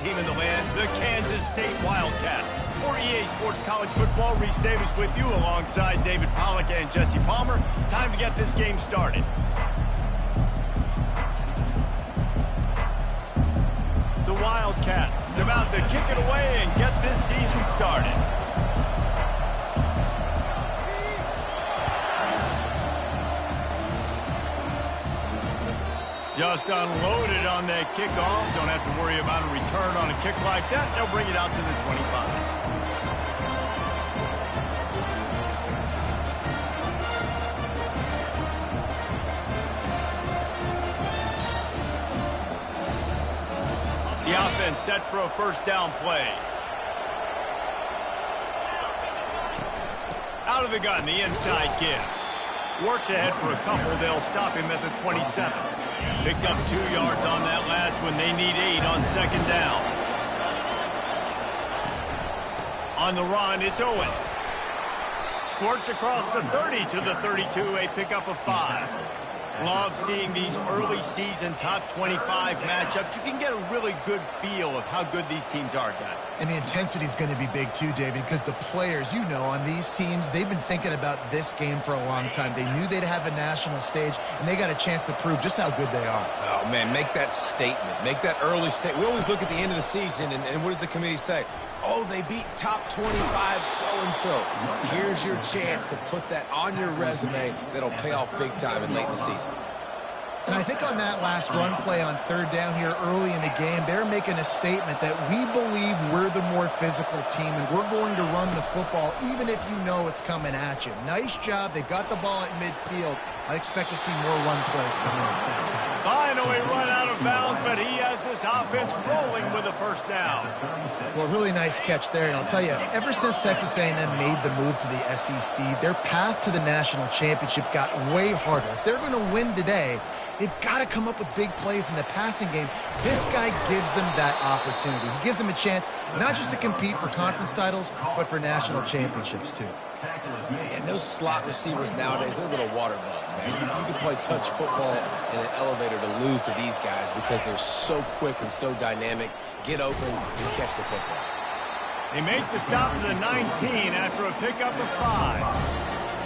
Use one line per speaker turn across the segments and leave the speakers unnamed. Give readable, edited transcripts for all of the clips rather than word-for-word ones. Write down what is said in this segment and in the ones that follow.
team in the land, the Kansas State Wildcats. For EA Sports College Football, Reese Davis with you alongside David Pollack and Jesse Palmer. Time to get this game started. The Wildcats about to kick it away and get this season started. Just unloaded on that kickoff. Don't have to worry about a return on a kick like that. They'll bring it out to the 25. The offense set for a first down play. Out of the gun, the inside give. Works ahead for a couple. They'll stop him at the 27. Picked up 2 yards on that last one. They need 8 on second down. On the run, it's Owens. Squirts across the 30 to the 32, a pickup of 5. Love seeing these early season top 25 matchups. You can get a really good feel of how good these teams are, guys.
And the intensity is going to be big too, David, because the players, you know, on these teams, they've been thinking about this game for a long time. They knew they'd have a national stage, and they got a chance to prove just how good they are.
Oh, man, make that statement. Make that early statement. We always look at the end of the season, and what does the committee say? Oh, they beat top 25 so-and-so. Here's your chance to put that on your resume that'll pay off big time and late in the season.
And I think on that last run play on third down here early in the game, they're making a statement that we believe we're the more physical team and we're going to run the football even if you know it's coming at you. Nice job. They got the ball at midfield. I expect to see more run plays coming up.
Finally run out of bounds, but he has this offense rolling with a first down.
Well, really nice catch there. And I'll tell you, ever since Texas A&M made the move to the SEC, their path to the national championship got way harder. If they're going to win today, they've got to come up with big plays in the passing game. This guy gives them that opportunity. He gives them a chance not just to compete for conference titles, but for national championships, too.
And those slot receivers nowadays, they're little water bugs, man. You can play touch football in an elevator to lose to these guys because they're so quick and so dynamic. Get open and catch the football.
They make the stop to the 19 after a pickup of 5.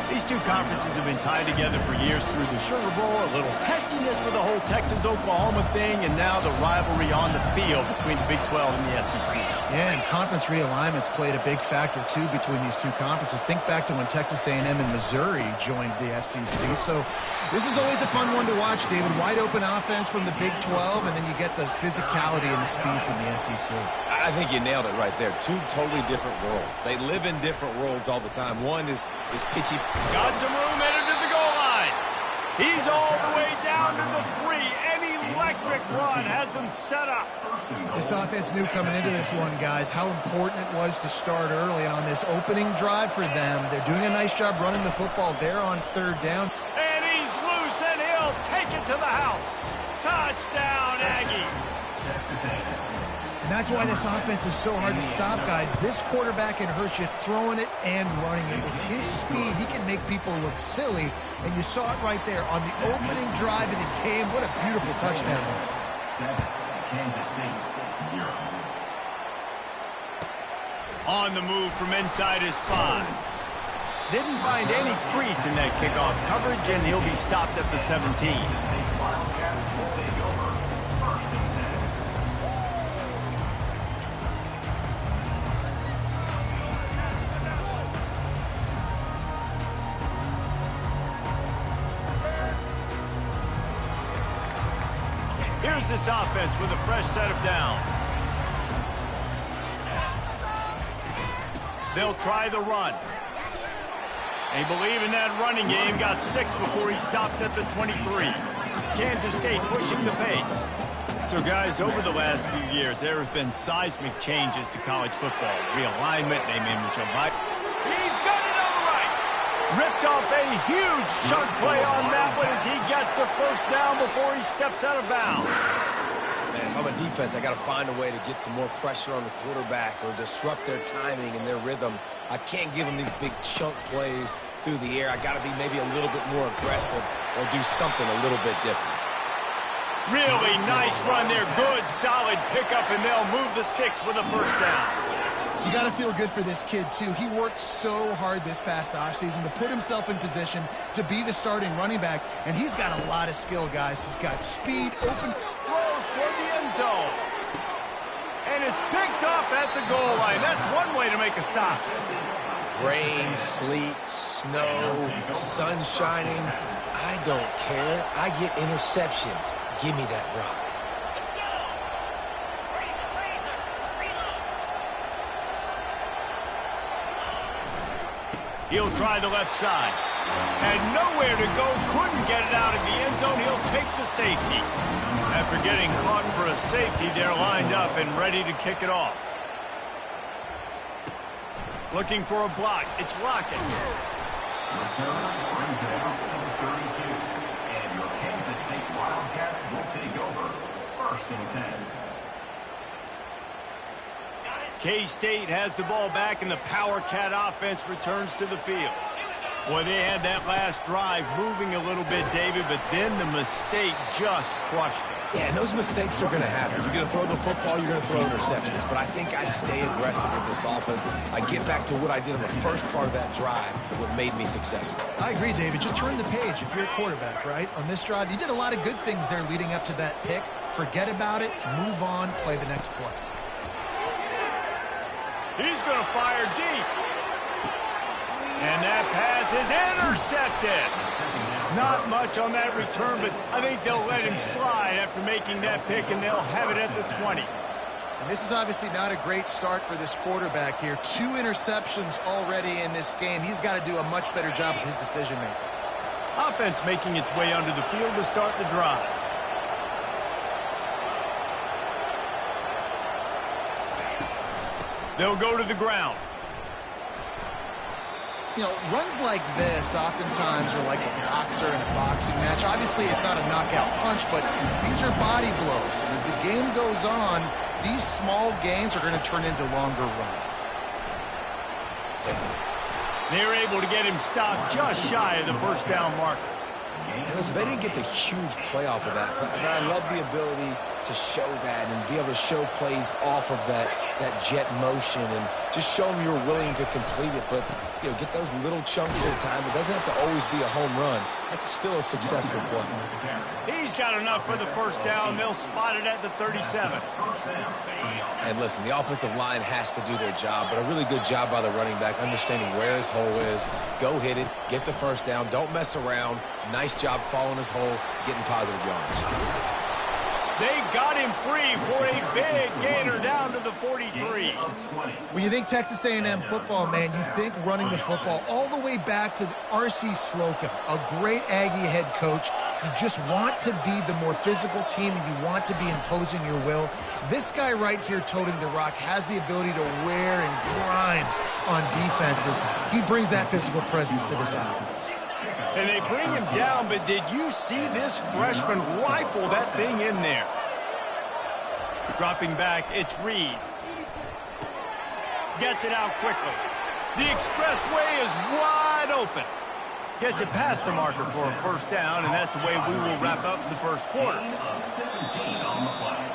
These two conferences have been tied together for years through the Sugar Bowl, a little testiness with the whole Texas-Oklahoma thing, and now the rivalry on the field between the Big 12 and the SEC.
Yeah, and conference realignments played a big factor, too, between these two conferences. Think back to when Texas A&M and Missouri joined the SEC. So this is always a fun one to watch, David. Wide-open offense from the Big 12, and then you get the physicality and the speed from the SEC.
I think you nailed it right there. Two totally different worlds. They live in different worlds all the time. One is pitchy.
Got some room, headed to the goal line. He's all the way down to the 3. An electric run has him set up.
This offense knew coming into this one, guys, how important it was to start early. And on this opening drive for them, they're doing a nice job running the football there on third down.
And he's loose, and he'll take it to the house. Touchdown, Aggie.
And that's why this offense is so hard to stop, guys. This quarterback can hurt you throwing it and running it. With his speed, he can make people look silly. And you saw it right there on the opening drive of the game. What a beautiful touchdown.
7, Kansas State, 0.
On the move from inside his 5. Didn't find any crease in that kickoff coverage, and he'll be stopped at the 17. Here's this offense with a fresh set of downs. They'll try the run. They believe in that running game. Got 6 before he stopped at the 23. Kansas State pushing the pace. So, guys, over the last few years, there have been seismic changes to college football. Realignment, name, image, and life. He's got it on the right. Ripped off a huge chunk play on that one as he gets the first down before he steps out of bounds.
Man, if I'm a defense, I got to find a way to get some more pressure on the quarterback or disrupt their timing and their rhythm. I can't give them these big chunk plays through the air. I got to be maybe a little bit more aggressive or do something a little bit different.
Really nice run there. Good, solid pickup, and they'll move the sticks with a first down.
You got to feel good for this kid, too. He worked so hard this past offseason to put himself in position to be the starting running back, and he's got a lot of skill, guys. He's got speed, open
throws toward the end zone. And it's picked off at the goal line. That's one way to make a stop.
Rain, sleet, snow, sun shining. I don't care. I get interceptions. Give me that rock.
He'll try the left side. Had nowhere to go, couldn't get it out of the end zone. He'll take the safety. After getting caught for a safety, they're lined up and ready to kick it off. Looking for a block. It's Lockett.
Return brings it out to the 32. And your Kansas State Wildcats will take over. 1st and 10.
K-State has the ball back, and the Power Cat offense returns to the field. Boy, they had that last drive moving a little bit, David, but then the mistake just crushed them.
Yeah, and those mistakes are going to happen. You're going to throw the football, you're going to throw interceptions. But I think I stay aggressive with this offense. I get back to what I did in the first part of that drive, what made me successful.
I agree, David. Just turn the page if you're a quarterback, right? On this drive, you did a lot of good things there leading up to that pick. Forget about it, move on, play the next play.
He's going to fire deep. And that pass is intercepted. Not much on that return, but I think they'll let him slide after making that pick, and they'll have it at the 20.
And this is obviously not a great start for this quarterback here. 2 interceptions already in this game. He's got to do a much better job with his decision-making.
Offense making its way onto the field to start the drive. They'll go to the ground.
You know, runs like this oftentimes are like a boxer in a boxing match. Obviously, it's not a knockout punch, but these are body blows. And as the game goes on, these small gains are going to turn into longer runs.
They're able to get him stopped just shy of the first down marker.
And listen, they didn't get the huge play off of that, but I love the ability to show that and be able to show plays off of that jet motion and just show them you're willing to complete it. But, you know, get those little chunks at a time. It doesn't have to always be a home run. That's still a successful play.
He's got enough for the first down. They'll spot it at the 37.
And listen, the offensive line has to do their job, but a really good job by the running back, understanding where his hole is. Go hit it, get the first down, don't mess around. Nice job following his hole, getting positive yards.
They got him free for a big gainer down to the 43.
When you think Texas A&M football, man, you think running the football all the way back to R.C. Slocum, a great Aggie head coach. You just want to be the more physical team, and you want to be imposing your will. This guy right here toting the rock has the ability to wear and grind on defenses. He brings that physical presence to this offense.
And they bring him down, but did you see this freshman rifle that thing in there? Dropping back, it's Reed. Gets it out quickly. The expressway is wide open. Gets it past the marker for a first down, and that's the way we will wrap up the first quarter.
17 on the play.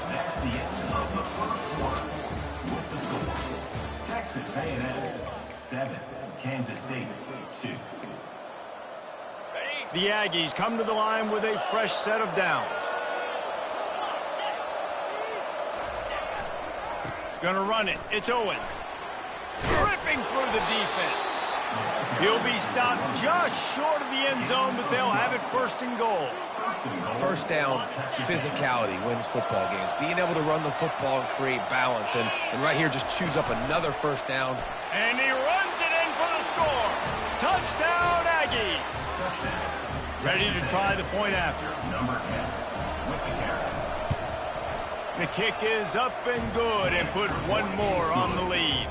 That's the end of the first quarter. With the score, Texas A&M 7, Kansas State 2.
The Aggies come to the line with a fresh set of downs. Gonna run it. It's Owens. Ripping through the defense. He'll be stopped just short of the end zone, but they'll have it 1st and goal.
First down, physicality wins football games. Being able to run the football and create balance. And right here, just choose up another first down.
And he runs it in for the score. Touchdown, Aggies. Ready to try the point after.
Number 10 with the carry.
The kick is up and good, and put one more on the lead.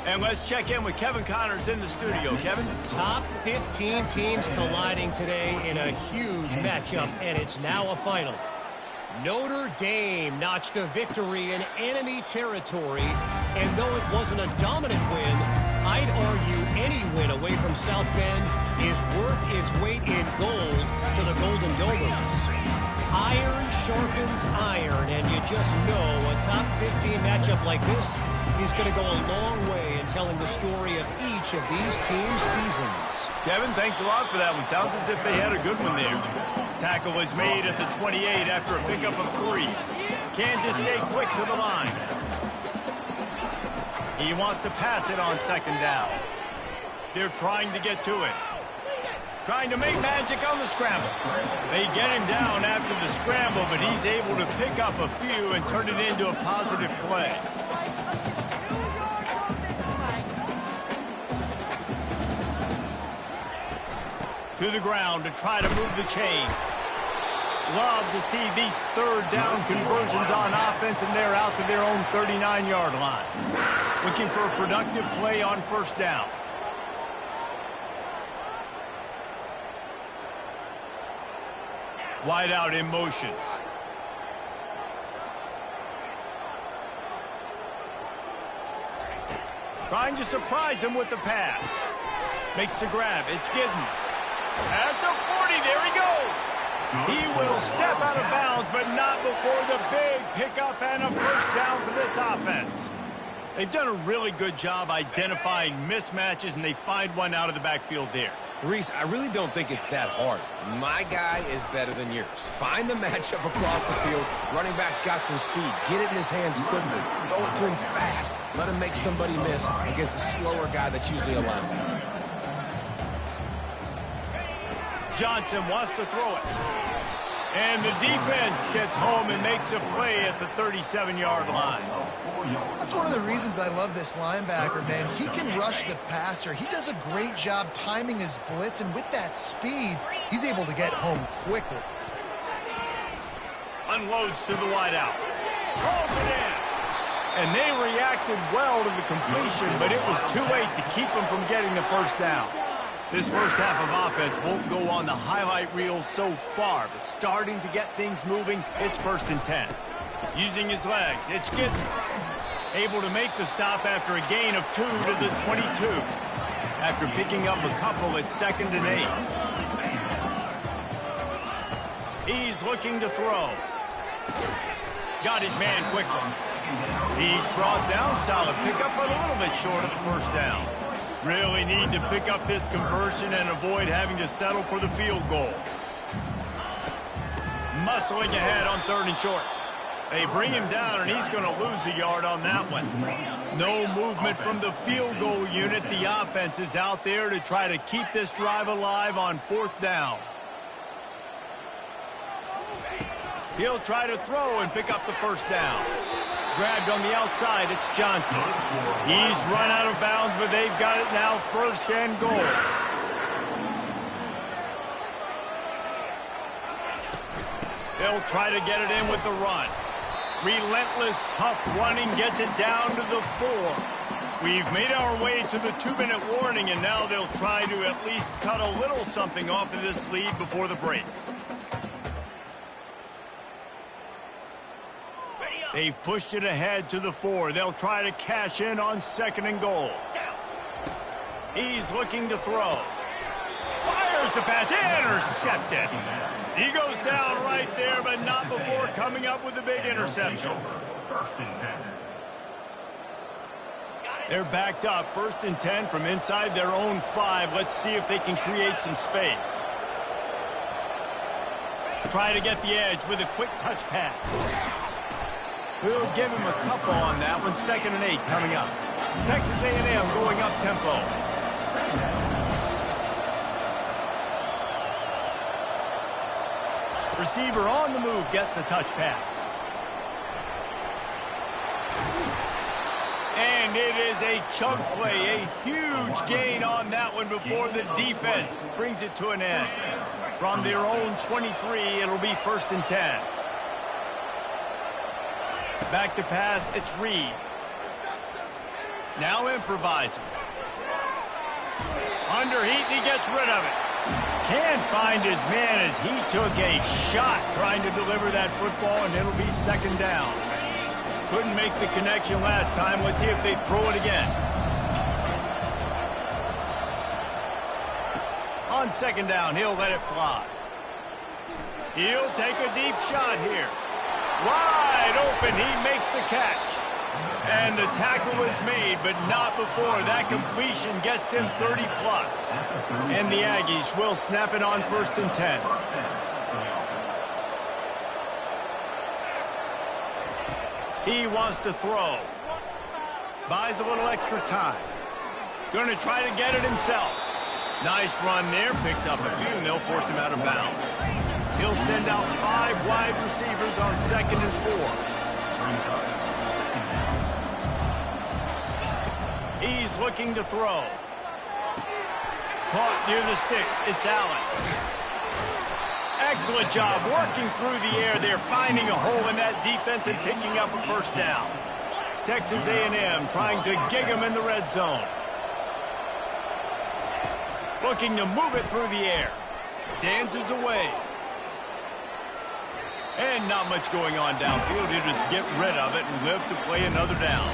And let's check in with Kevin Connors in the studio. Kevin?
Top 15 teams colliding today in a huge matchup, and it's now a final. Notre Dame notched a victory in enemy territory, and though it wasn't a dominant win, I'd argue any win away from South Bend is worth its weight in gold to the Golden Gophers. Iron sharpens iron, and you just know a top 15 matchup like this is going to go a long way in telling the story of each of these teams' seasons.
Kevin, thanks a lot for that one. Sounds as if they had a good one there. Tackle is made at the 28 after a pickup of 3. Kansas State quick to the line. He wants to pass it on second down. They're trying to get to it. Trying to make magic on the scramble. They get him down after the scramble, but he's able to pick up a few and turn it into a positive play. To the ground to try to move the chains. Love to see these third down conversions on offense, and they're out to their own 39-yard line. Looking for a productive play on first down. Wide out in motion. Trying to surprise him with the pass. Makes the grab. It's Giddens. At the 40, there he goes. He will step out of bounds, but not before the big pickup and a first down for this offense. They've done a really good job identifying mismatches, and they find one out of the backfield there.
Reese, I really don't think it's that hard. My guy is better than yours. Find the matchup across the field. Running back's got some speed. Get it in his hands quickly. Throw it to him fast. Let him make somebody miss against a slower guy that's usually a linebacker.
Johnson wants to throw it. And the defense gets home and makes a play at the 37-yard line.
That's one of the reasons I love this linebacker, man. He can rush the passer. He does a great job timing his blitz, and with that speed, he's able to get home quickly.
Unloads to the wideout. Calls it in. And they reacted well to the completion, but it was too late to keep him from getting the first down. This first half of offense won't go on the highlight reel so far, but starting to get things moving, it's 1st and 10. Using his legs, it's Giddens. Able to make the stop after a gain of 2 to the 22. After picking up a couple at 2nd and 8. He's looking to throw. Got his man quickly. He's brought down, solid pickup, but a little bit short of the first down. Really need to pick up this conversion and avoid having to settle for the field goal. Muscling ahead on 3rd and short. They bring him down, and he's going to lose a yard on that one. No movement from the field goal unit. The offense is out there to try to keep this drive alive on 4th down. He'll try to throw and pick up the first down. Grabbed on the outside, it's Johnson. He's run out of bounds, but they've got it now 1st and goal. They'll try to get it in with the run. Relentless, tough running gets it down to the 4. We've made our way to the 2-minute warning, and now they'll try to at least cut a little something off of this lead before the break. They've pushed it ahead to the 4. They'll try to cash in on 2nd and goal. He's looking to throw. Fires the pass. Intercepted. He goes down right there, but not before coming up with a big interception. They're backed up. 1st and 10 from inside their own 5. Let's see if they can create some space. Try to get the edge with a quick touch pass. We'll give him a couple on that one. 2nd and 8 coming up. Texas A&M going up tempo. Receiver on the move gets the touch pass. And it is a chunk play, a huge gain on that one before the defense brings it to an end. From their own 23, it'll be 1st and 10. Back to pass, it's Reed. Now improvising. Under heat, and he gets rid of it. Can't find his man as he took a shot trying to deliver that football, and it'll be 2nd down. Couldn't make the connection last time. Let's see if they throw it again. On second down, he'll let it fly. He'll take a deep shot here. Wide open, he makes the catch. And the tackle is made, but not before that completion gets him 30-plus. And the Aggies will snap it on 1st and 10. He wants to throw. Buys a little extra time. Going to try to get it himself. Nice run there. Picks up a few, and they'll force him out of bounds. He'll send out 5 wide receivers on 2nd and 4. He's looking to throw. Caught near the sticks. It's Allen. Excellent job working through the air there, finding a hole in that defense and picking up a 1st down. Texas A&M trying to gig him in the red zone. Looking to move it through the air. Dances away. And not much going on downfield. He'll just get rid of it and live to play another down.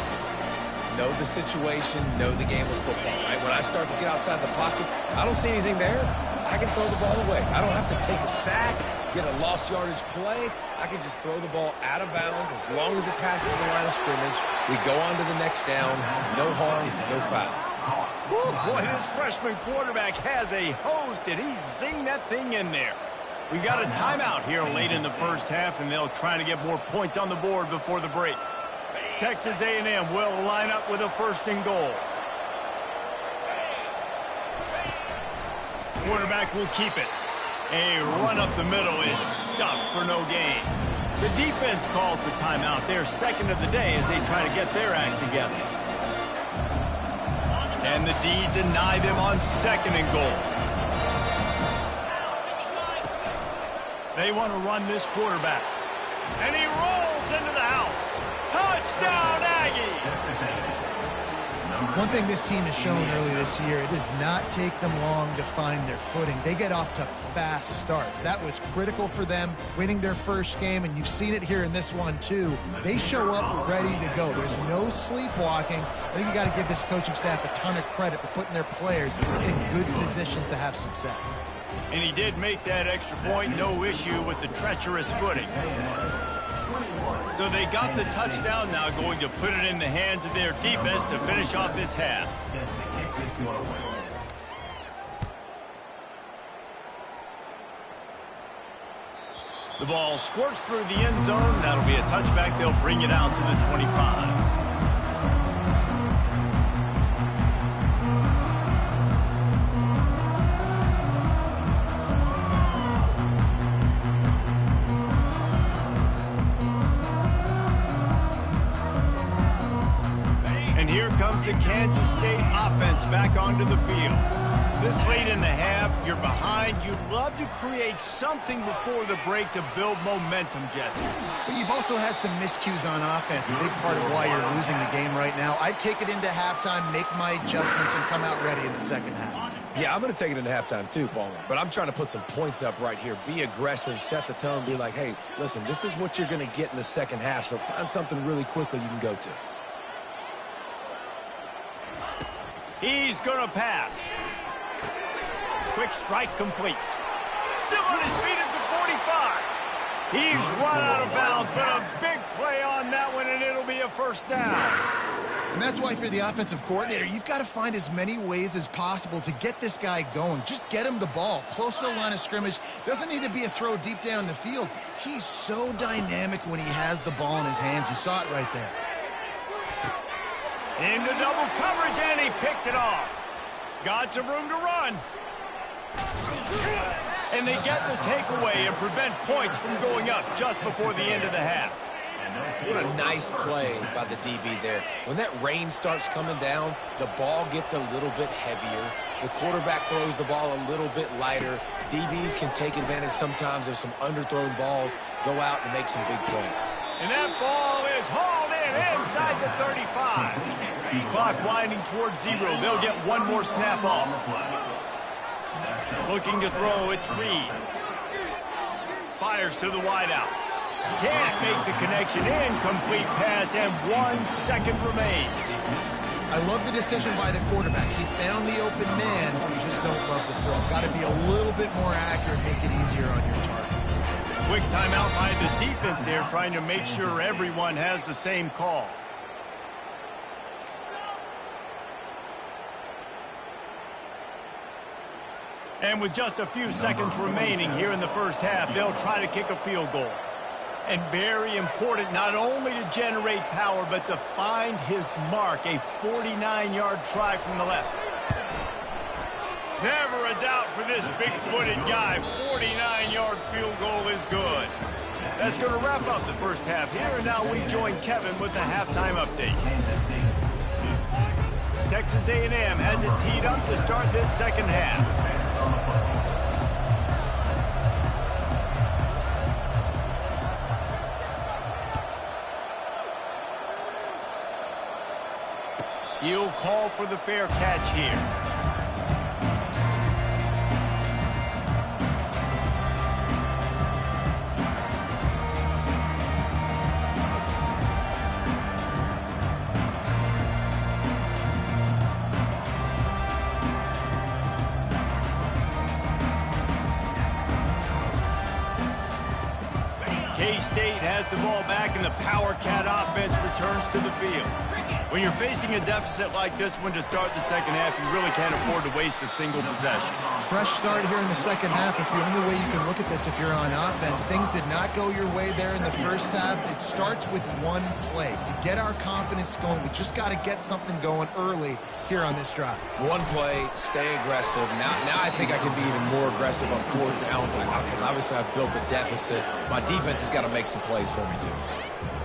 Know the situation, know the game of football, right? When I start to get outside the pocket, I don't see anything there. I can throw the ball away. I don't have to take a sack, get a lost yardage play. I can just throw the ball out of bounds as long as it passes the line of scrimmage. We go on to the next down. No harm, no foul.
Boy, this freshman quarterback has a hose. Did he zing that thing in there? We got a timeout here late in the 1st half, and they'll try to get more points on the board before the break. Texas A&M will line up with a 1st and goal. Quarterback will keep it. A run up the middle is stuffed for no gain. The defense calls the timeout. Their 2nd of the day as they try to get their act together. And the D deny them on 2nd and goal. They want to run this quarterback. And he rolls into the house. Touchdown, Aggies!
One thing this team has shown early this year, it does not take them long to find their footing. They get off to fast starts. That was critical for them winning their 1st game, and you've seen it here in this one too. They show up ready to go. There's no sleepwalking. I think you got to give this coaching staff a ton of credit for putting their players in good positions to have success.
And he did make that extra point, no issue with the treacherous footing. So they got the touchdown, now going to put it in the hands of their defense to finish off this half. The ball squirts through the end zone. That'll be a touchback. They'll bring it out to the 25. The Kansas State offense back onto the field. This late in the half, you're behind. You'd love to create something before the break to build momentum, Jesse.
But you've also had some miscues on offense, a big part of why you're losing the game right now. I'd take it into halftime, make my adjustments, and come out ready in the 2nd half.
Yeah, I'm going to take it into halftime too, Palmer. But I'm trying to put some points up right here. Be aggressive, set the tone, be like, hey, listen, this is what you're going to get in the 2nd half, so find something really quickly you can go to.
He's going to pass. Quick strike complete. Still on his feet at the 45. He's run out of bounds, but a big play on that one, and it'll be a 1st down.
And that's why for the offensive coordinator, you've got to find as many ways as possible to get this guy going. Just get him the ball close to the line of scrimmage. Doesn't need to be a throw deep down the field. He's so dynamic when he has the ball in his hands. You saw it right there.
Into double coverage, and he picked it off. Got some room to run. And they get the takeaway and prevent points from going up just before the end of the half.
What a nice play by the DB there. When that rain starts coming down, the ball gets a little bit heavier. The quarterback throws the ball a little bit lighter. DBs can take advantage sometimes of some underthrown balls, go out and make some big plays.
And that ball is hauled in inside the 35. Clock winding towards 0. They'll get one more snap off. Looking to throw, it's Reed. Fires to the wideout. Can't make the connection. Incomplete pass, and 1 second remains.
I love the decision by the quarterback. He found the open man. We just don't love the throw. Got to be a little bit more accurate, make it easier on your target.
Quick timeout by the defense there, trying to make sure everyone has the same call. And with just a few seconds remaining here in the first half, they'll try to kick a field goal. And very important, not only to generate power, but to find his mark, a 49-yard try from the left. Never a doubt for this big-footed guy. 49-yard field goal is good. That's going to wrap up the first half here, and now we join Kevin with the halftime update. Texas A&M has it teed up to start this second half. He'll call for the fair catch here. K-State has the ball back, and the Power Cat offense returns to the field. When you're facing a deficit like this one to start the second half, you really can't afford to waste a single possession.
Fresh start here in the second half. It's the only way you can look at this if you're on offense. Things did not go your way there in the first half. It starts with one play. To get our confidence going, we just got to get something going early here on this drive. One play, stay aggressive. Now I think I can be even more aggressive on fourth downs because obviously I've built a deficit. My defense has got to make some plays for me too.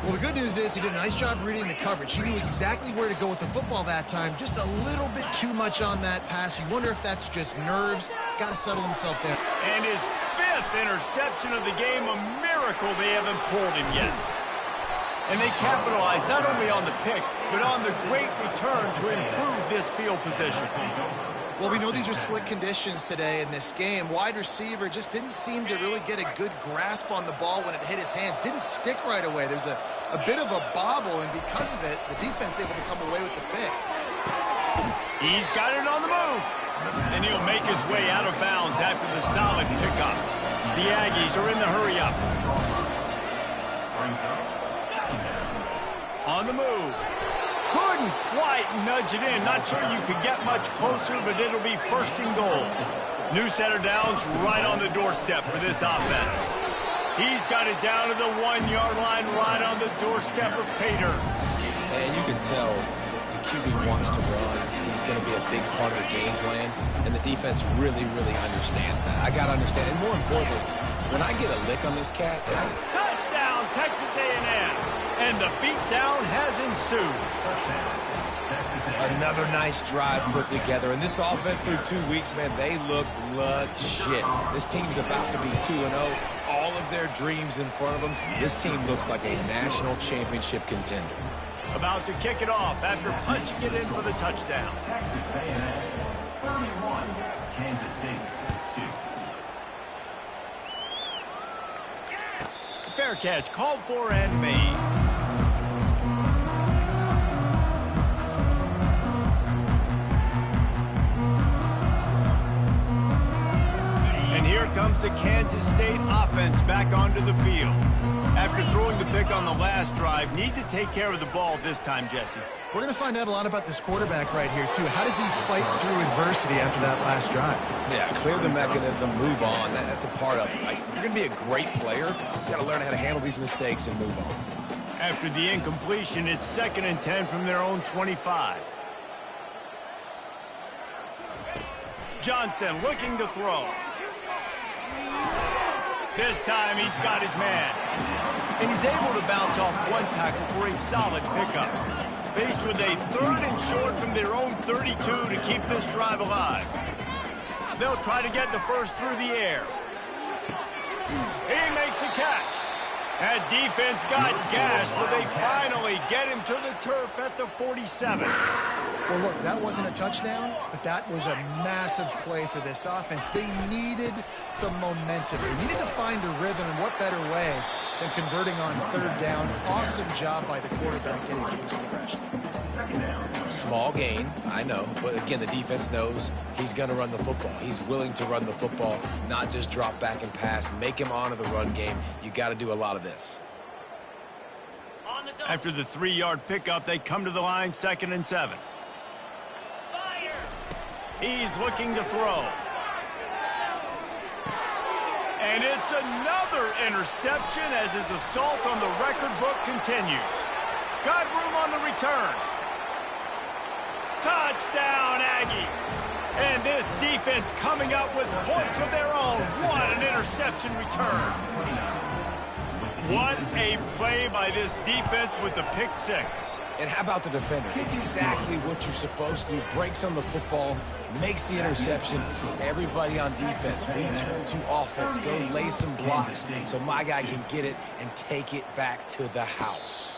Well, the good news is he did a nice job reading the coverage. He knew exactly where to go with the football that time. Just a little bit too much on that pass. You wonder if that's just nerves. He's got to settle himself down.
And his fifth interception of the game, a miracle they haven't pulled him yet. And they capitalized not only on the pick, but on the great return to improve this field position.
Well, we know these are slick conditions today in this game. Wide receiver just didn't seem to really get a good grasp on the ball when it hit his hands. Didn't stick right away. There's a bit of a bobble, and because of it, the defense able to come away with the pick.
He's got it on the move. And he'll make his way out of bounds after the solid pickup. The Aggies are in the hurry-up. On the move. Couldn't quite nudge it in. Not sure you could get much closer, but it'll be first and goal. New set of downs right on the doorstep for this offense. He's got it down to the 1-yard line, right on the doorstep of Pater.
And you can tell the QB wants to run. He's going to be a big part of the game plan, and the defense really, really understands that. I got to understand, and more importantly, when I get a lick on this cat,
Touchdown, Texas A&M. And the beatdown has ensued.
Another nice drive put together. And this offense through 2 weeks, man, they look legit. This team's about to be 2-0. All of their dreams in front of them. This team looks like a national championship contender.
About to kick it off after punching it in for the touchdown.
Texas A&M 31, Kansas State 2.
Fair catch called for and made. And here comes the Kansas State offense back onto the field. After throwing the pick on the last drive, need to take care of the ball this time, Jesse.
We're going to find out a lot about this quarterback right here, too. How does he fight through adversity after that last drive?
Yeah, clear the mechanism, move on. That's a part of it. Right? If you're going to be a great player, you got to learn how to handle these mistakes and move on.
After the incompletion, it's 2nd and 10 from their own 25. Johnson looking to throw. This time he's got his man. And he's able to bounce off one tackle for a solid pickup. Faced with a 3rd and short from their own 32 to keep this drive alive. They'll try to get the first through the air. He makes a catch. That defense got gashed, but they finally get him to the turf at the 47.
Well, look, that wasn't a touchdown, but that was a massive play for this offense. They needed some momentum. They needed to find a rhythm, and what better way than converting on 3rd down. Awesome job by the quarterback getting to his progression.
second down.
Small gain, I know. But again, the defense knows he's going to run the football. He's willing to run the football, not just drop back and pass. Make him honor the run game. You got to do a lot of this.
After the 3-yard pickup, they come to the line, 2nd and 7. He's looking to throw. And it's another interception as his assault on the record book continues. Got room on the return. Touchdown, Aggie. And this defense coming up with points of their own. What an interception return. What a play by this defense with the pick 6.
And how about the defender? Exactly what you're supposed to do. Breaks on the football, makes the interception. Everybody on defense, we turn to offense. Go lay some blocks so my guy can get it and take it back to the house.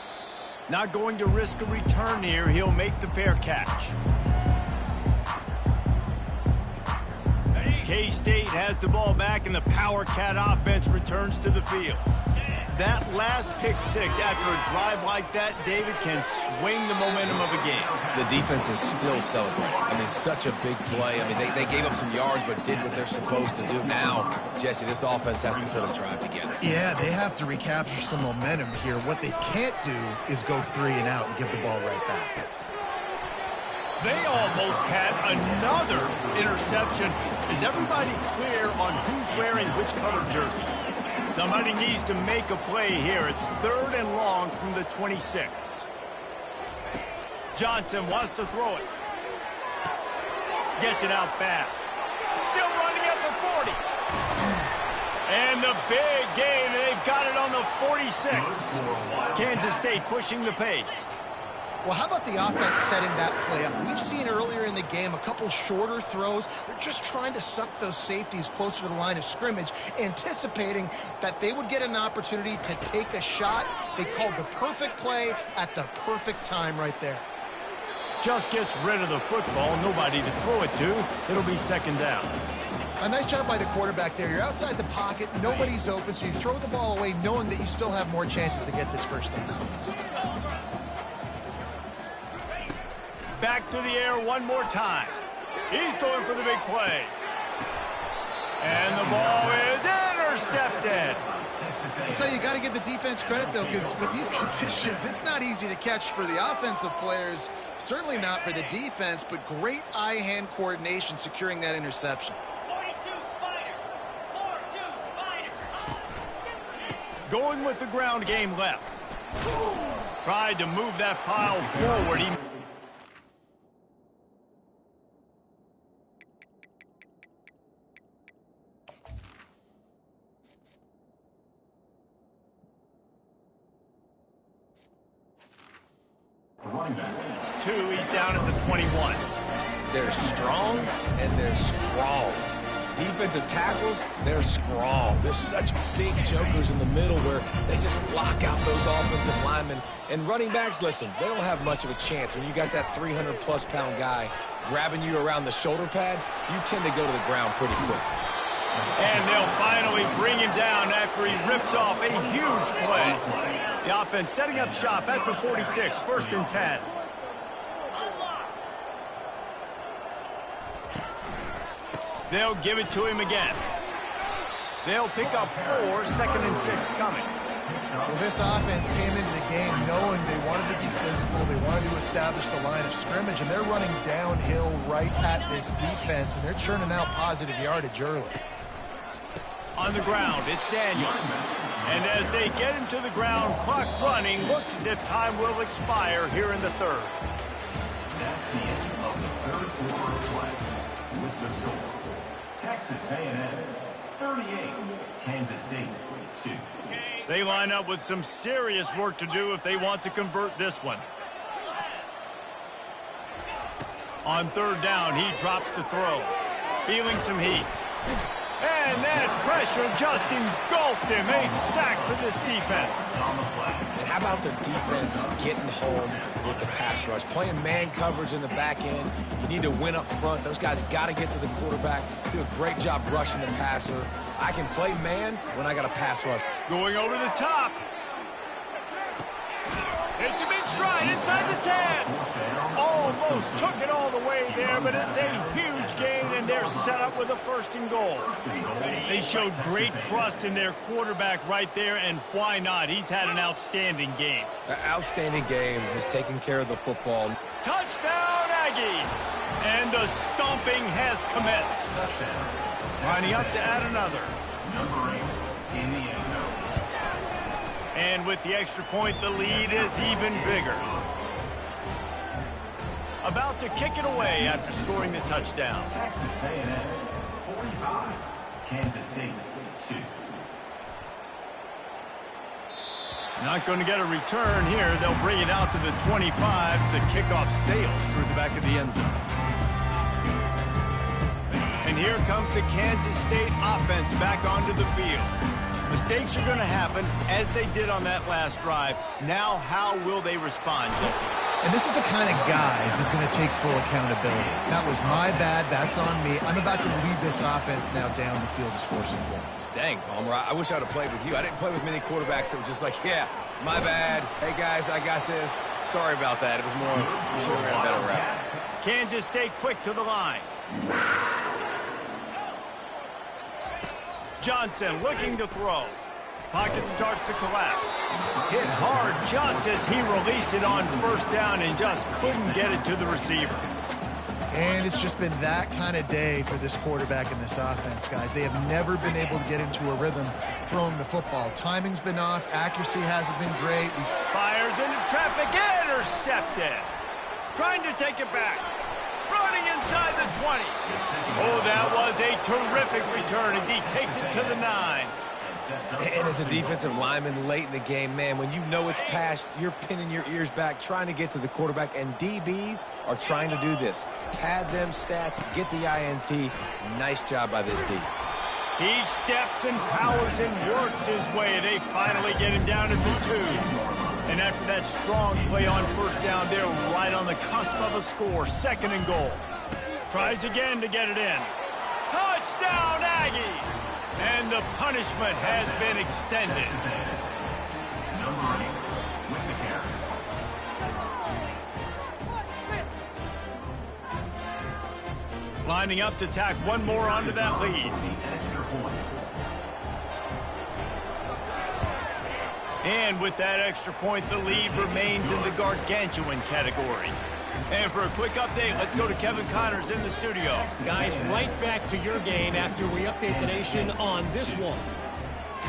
Not going to risk a return here. He'll make the fair catch. K-State has the ball back, and the Power Cat offense returns to the field. That last pick 6 after a drive like that, David, can swing the momentum of a game.
The defense is still celebrating. I mean, such a big play. I mean, they gave up some yards but did what they're supposed to do. Now, Jesse, this offense has to put a drive together.
Yeah, they have to recapture some momentum here. What they can't do is go 3 and out and give the ball right back.
They almost had another interception. Is everybody clear on who's wearing which color jerseys? Somebody needs to make a play here. It's 3rd and long from the 26. Johnson wants to throw it. Gets it out fast. Still running at the 40. And the big gain, and they've got it on the 46. Kansas State pushing the pace.
Well, how about the offense setting that play up? We've seen earlier in the game a couple shorter throws. They're just trying to suck those safeties closer to the line of scrimmage, anticipating that they would get an opportunity to take a shot. They called the perfect play at the perfect time right there.
Just gets rid of the football. Nobody to throw it to. It'll be 2nd down.
A nice job by the quarterback there. You're outside the pocket. Nobody's open, so you throw the ball away knowing that you still have more chances to get this first down.
Back to the air one more time. He's going for the big play. And the ball is intercepted.
I tell you, you got to give the defense credit, though, because with these conditions, it's not easy to catch for the offensive players. Certainly not for the defense, but great eye-hand coordination securing that interception.
42 Spider. 4-2 Spider.
Going with the ground game left. Tried to move that pile forward. It's 2. He's down at the 21.
They're strong and they're strong. Defensive tackles, they're strong. There's such big jokers in the middle where they just lock out those offensive linemen. And running backs, listen, they don't have much of a chance. When you got that 300-plus pound guy grabbing you around the shoulder pad, you tend to go to the ground pretty quickly.
And they'll finally bring him down after he rips off a huge play. The offense setting up shop at the 46, 1st and 10. They'll give it to him again. They'll pick up 4, 2nd and 6 coming.
Well, this offense came into the game knowing they wanted to be physical, they wanted to establish the line of scrimmage, and they're running downhill right at this defense, and they're churning out positive yardage early.
On the ground, it's Daniels. And as they get him to the ground, clock running, looks as if time will expire here in the 3rd.
That's the end of the 3rd quarter of play. With the score, Texas A&M 38, Kansas State 2.
They line up with some serious work to do if they want to convert this one. On 3rd down, he drops to throw. Feeling some heat. And that pressure just engulfed him. A sack for this defense.
And how about the defense getting home with the pass rush? Playing man coverage in the back end. You need to win up front. Those guys got to get to the quarterback. Do a great job rushing the passer. I can play man when I got a pass rush.
Going over the top. Hits him in stride inside the 10. Almost took it all the way there, but it's a huge gain, and they're set up with a 1st and goal. They showed great trust in their quarterback right there, and why not? He's had an outstanding game.
An outstanding game, has taken care of the football.
Touchdown, Aggies! And the stomping has commenced. Lining up to add another.
Number 8 in the end zone.
And with the extra point, the lead is even bigger. About to kick it away after scoring the touchdown.
Texas A&M 45, Kansas State 2.
Not going to get a return here. They'll bring it out to the 25 as the kickoff sails through the back of the end zone. And here comes the Kansas State offense back onto the field. Mistakes are going to happen, as they did on that last drive. Now, how will they respond, Jesse?
And this is the kind of guy who's going to take full accountability. That was my bad. That's on me. I'm about to lead this offense now down the field to score some points.
Dang, Palmer, I wish I would have played with you. I didn't play with many quarterbacks that were just like, yeah, my bad. Hey, guys, I got this. Sorry about that. It was more, sure we ran a better route.
Kansas State quick to the line. Johnson looking to throw. Pocket starts to collapse. Hit hard just as he released it on 1st down and just couldn't get it to the receiver.
And it's just been that kind of day for this quarterback in this offense, guys. They have never been able to get into a rhythm throwing the football. Timing's been off. Accuracy hasn't been great.
Fires into traffic. Intercepted. Trying to take it back. Running inside the 20. Oh, that was a terrific return as he takes it to the 9.
And as a defensive lineman late in the game, man, when you know it's past, you're pinning your ears back, trying to get to the quarterback, and DBs are trying to do this. Pad them stats, get the INT. Nice job by this D.
He steps and powers and works his way. They finally get him down at the 2. And after that strong play on 1st down, they're right on the cusp of a score. 2nd and goal. Tries again to get it in. Touchdown, Aggies! And the punishment has been extended.
Number 8 with the carry.
Lining up to tack one more onto that lead.
The extra point.
And with that extra point, the lead remains in the gargantuan category. And for a quick update, let's go to Kevin Connors in the studio.
Guys, right back to your game after we update the nation on this one.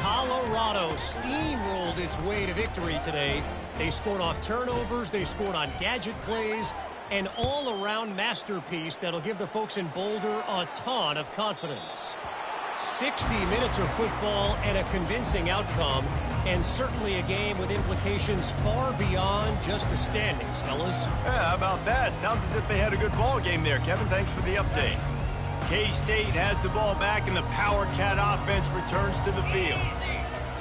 Colorado steamrolled its way to victory today. They scored off turnovers, they scored on gadget plays, an all-around masterpiece that'll give the folks in Boulder a ton of confidence. 60 minutes of football and a convincing outcome, and certainly a game with implications far beyond just the standings, fellas.
Yeah, how about that? Sounds as if they had a good ball game there, Kevin. Thanks for the update. K-State has the ball back, and the Power Cat offense returns to the field.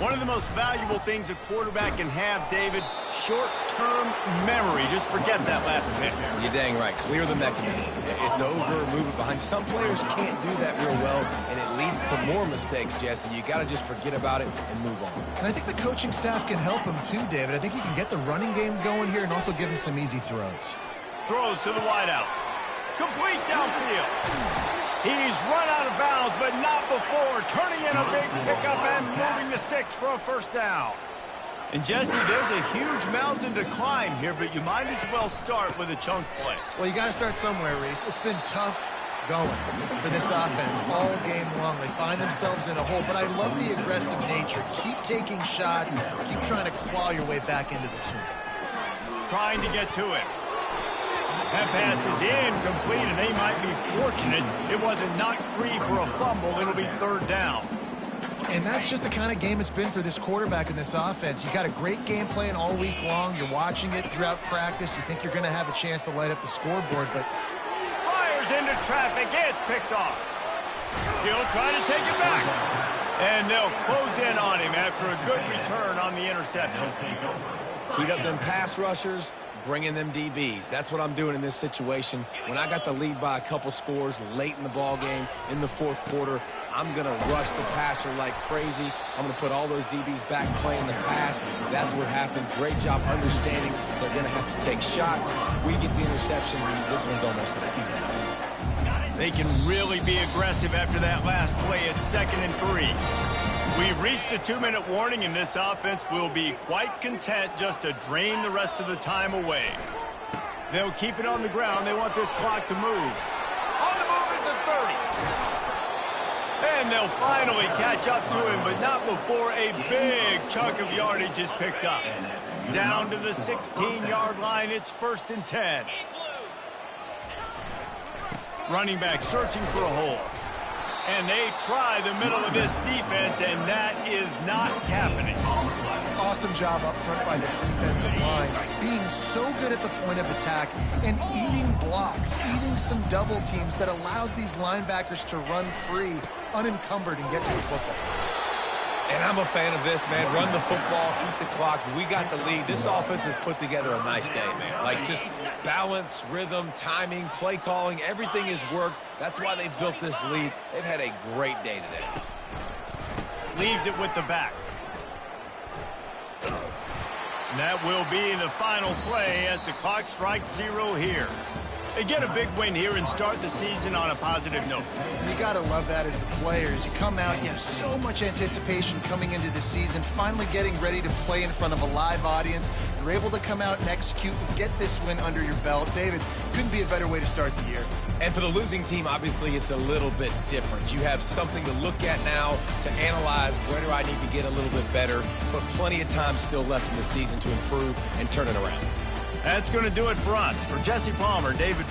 One of the most valuable things a quarterback can have, David, short-term memory. Just forget that last pick.
You're dang right. Clear the mechanism. It's over, move it behind. Some players can't do that real well, and it leads to more mistakes, Jesse. You got to just forget about it and move on.
And I think the coaching staff can help him too, David. I think you can get the running game going here and also give him some easy throws.
Throws to the wideout. Complete downfield. He's run out of bounds, but not before turning in a big pickup and moving the sticks for a 1st down. And, Jesse, there's a huge mountain to climb here, but you might as well start with a chunk play.
Well, you got to start somewhere, Reese. It's been tough going for this offense all game long. They find themselves in a hole, but I love the aggressive nature. Keep taking shots. Keep trying to claw your way back into this one.
Trying to get to it. That pass is incomplete, and they might be fortunate it wasn't knocked free for a fumble. It'll be 3rd down.
And that's just the kind of game it's been for this quarterback in this offense. You got a great game plan all week long. You're watching it throughout practice. You think you're going to have a chance to light up the scoreboard, but
fires into traffic. It's picked off. He'll try to take it back. And they'll close in on him after a good return on the interception.
Heat up them pass rushers, bring in them DBs. That's what I'm doing in this situation. When I got the lead by a couple scores late in the ball game, in the 4th quarter, I'm going to rush the passer like crazy. I'm going to put all those DBs back playing the pass. That's what happened. Great job understanding they're going to have to take shots. We get the interception. This one's almost there.
They can really be aggressive after that last play at 2nd and 3. We've reached the 2-minute warning, and this offense will be quite content just to drain the rest of the time away. They'll keep it on the ground. They want this clock to move. On the move is the 30. And they'll finally catch up to him, but not before a big chunk of yardage is picked up. Down to the 16-yard line, it's 1st and 10. Running back searching for a hole. And they try the middle of this defense, and that is not happening.
Awesome job up front by this defensive line, being so good at the point of attack and eating blocks, eating some double teams that allows these linebackers to run free, unencumbered, and get to the football.
And I'm a fan of this, man. Run the football, eat the clock. We got the lead. This offense has put together a nice day, man. Like, just balance, rhythm, timing, play calling, everything has worked. That's why they've built this lead. They've had a great day today.
Leaves it with the back. And that will be the final play as the clock strikes 0 here. They get a big win here and start the season on a positive note.
You got to love that as the players. You come out, you have so much anticipation coming into the season, finally getting ready to play in front of a live audience. You're able to come out and execute and get this win under your belt. David, couldn't be a better way to start the year.
And for the losing team, obviously, it's a little bit different. You have something to look at now to analyze where do I need to get a little bit better, but plenty of time still left in the season to improve and turn it around.
That's going to do it for us. For Jesse Palmer, David